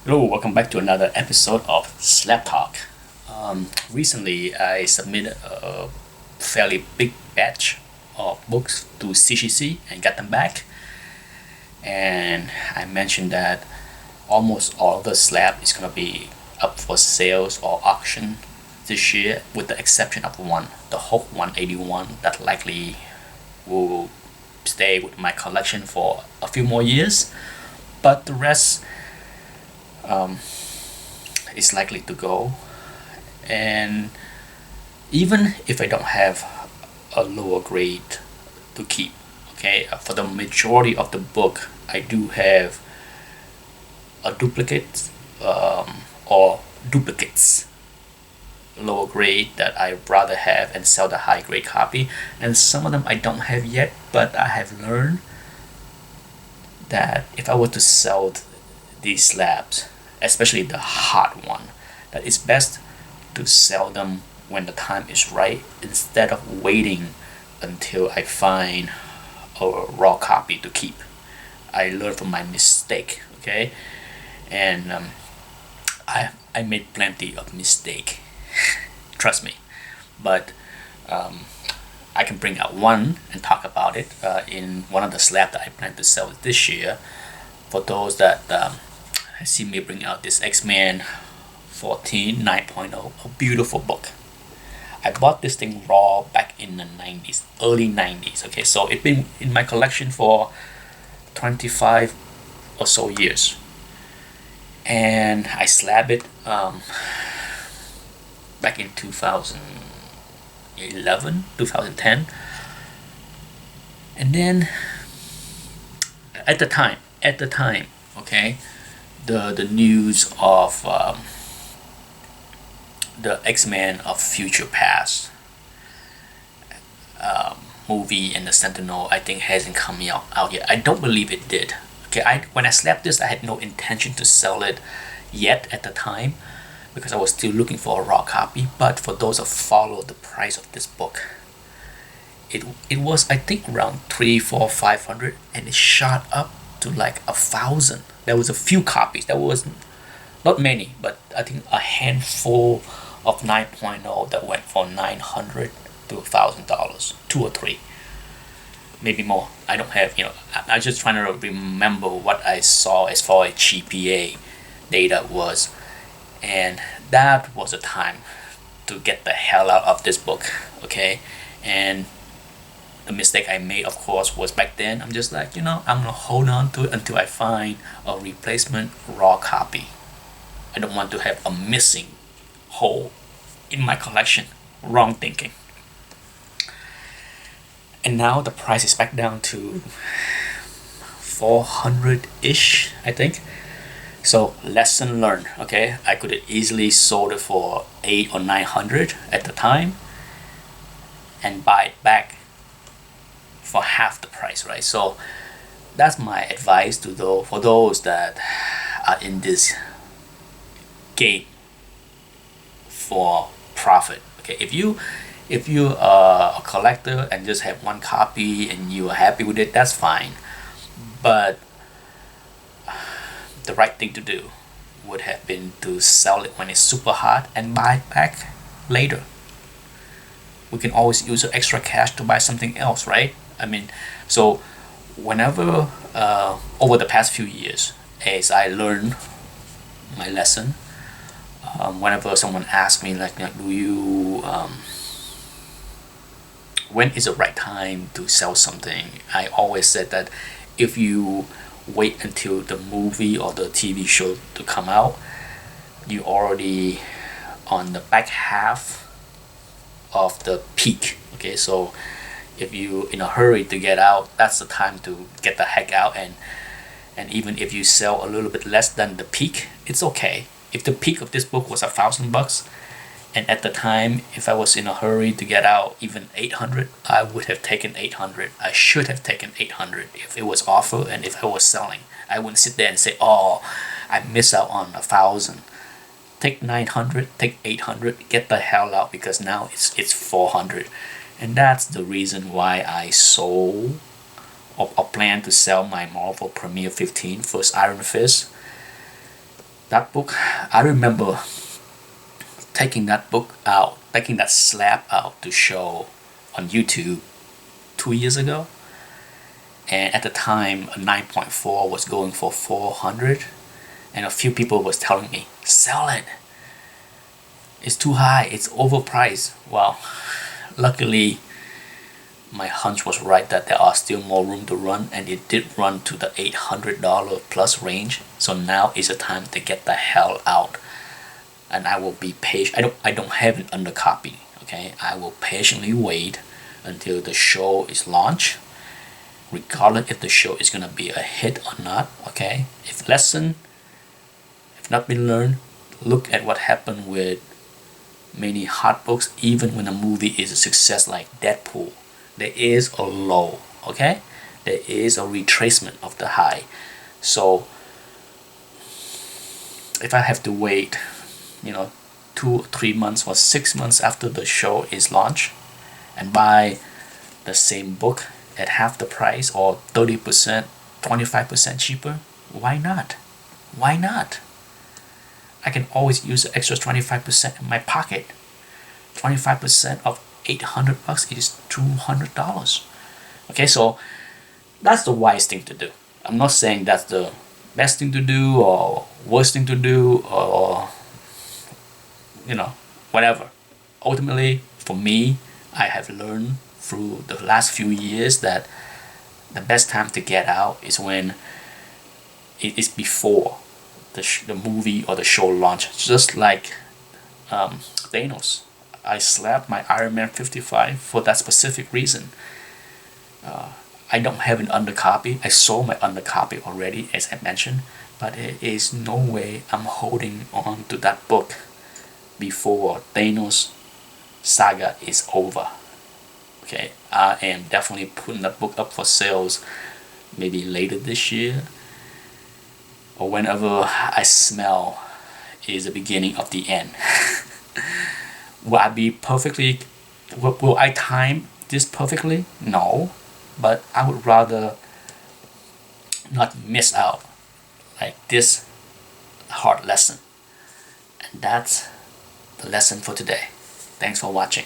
Hello, welcome back to another episode of SLAB Talk. Recently, I submitted a fairly big batch of books to CCC and got them back. And I mentioned that almost all of the SLAB is going to be up for sales or auction this year, with the exception of one, the Hope 181, that likely will stay with my collection for a few more years. But the rest is likely to go. And even if I don't have a lower grade to keep, okay, for the majority of the book, I do have a duplicate or duplicates lower grade that I rather have and sell the high grade copy. And some of them I don't have yet, but I have learned that if I were to sell these slabs, especially the hard one, that it's best to sell them when the time is right instead of waiting until I find a raw copy to keep. I learned from my mistake, okay, and I made plenty of mistake, trust me, but I can bring out one and talk about it in one of the slabs that I plan to sell this year. For those that see me bring out this X-Men 14 9.0, a beautiful book. I bought this thing raw back in the 90s, early 90s. Okay, so it's been in my collection for 25 or so years, and I slab it back in 2011, 2010, and then at the time, okay, the news of the X-Men of Future Past movie and the Sentinel, I think hasn't come out yet. I don't believe it did. Okay, when I slapped this, I had no intention to sell it yet at the time because I was still looking for a raw copy. But for those who follow the price of this book, it was, I think, around 3, 4, 500, and it shot up to like 1,000. There was a few copies. There was not many, but I think a handful of 9.0 that went for $900 to $1,000, 2 or 3, maybe more. I don't have, I'm just trying to remember what I saw as far as GPA data was, and that was a time to get the hell out of this book, okay? And the mistake I made, of course, was back then I'm just like, I'm gonna hold on to it until I find a replacement raw copy. I don't want to have a missing hole in my collection. Wrong thinking. And now the price is back down to 400-ish, I think. So lesson learned, okay? I could have easily sold it for 8 or 900 at the time and buy it back for half the price, right? So that's my advice to for those that are in this game for profit. Okay, if you are a collector and just have one copy and you are happy with it, that's fine. But the right thing to do would have been to sell it when it's super hot and buy it back later. We can always use the extra cash to buy something else, right? I mean, so whenever over the past few years, as I learned my lesson, whenever someone asks me like do you when is the right time to sell something, I always said that if you wait until the movie or the TV show to come out, you already on the back half of the peak. Okay, so if you in a hurry to get out, that's the time to get the heck out. And even if you sell a little bit less than the peak, it's okay. If the peak of this book was $1,000, and at the time, if I was in a hurry to get out even 800, I would have taken 800. I should have taken 800 if it was offered and if I was selling. I wouldn't sit there and say, oh, I missed out on 1,000. Take 900, take 800, get the hell out, because now it's 400. And that's the reason why I sold or plan to sell my Marvel Premiere 15 First Iron Fist That book, I remember taking that book out, taking that slab out to show on YouTube 2 years ago. And at the time, a 9.4 was going for 400, and a few people was telling me, sell it. It's too high. It's overpriced. Well, luckily, my hunch was right that there are still more room to run, and it did run to the $800 plus range. So now is the time to get the hell out. And I will be patient. I don't have an undercopy. Okay, I will patiently wait until the show is launched, regardless if the show is gonna be a hit or not. Okay, if not been learned, look at what happened with many hot books. Even when a movie is a success like Deadpool, there is a low. Okay, there is a retracement of the high. So if I have to wait, 2 or 3 months or 6 months after the show is launched and buy the same book at half the price or 30%, 25% cheaper, why not? Why not? I can always use the extra 25% in my pocket. 25% of $800 is $200. Okay, so that's the wise thing to do. I'm not saying that's the best thing to do or worst thing to do or whatever. Ultimately, for me, I have learned through the last few years that the best time to get out is when it is before the movie or the show launch. Just like Thanos, I slapped my Iron Man 55 for that specific reason. I don't have an undercopy. I sold my undercopy already, as I mentioned, but there is no way I'm holding on to that book before Thanos saga is over. Okay, I am definitely putting that book up for sales maybe later this year or whenever I smell is the beginning of the end. Will I be perfectly, will I time this perfectly? No, but I would rather not miss out like this hard lesson. And that's the lesson for today. Thanks for watching.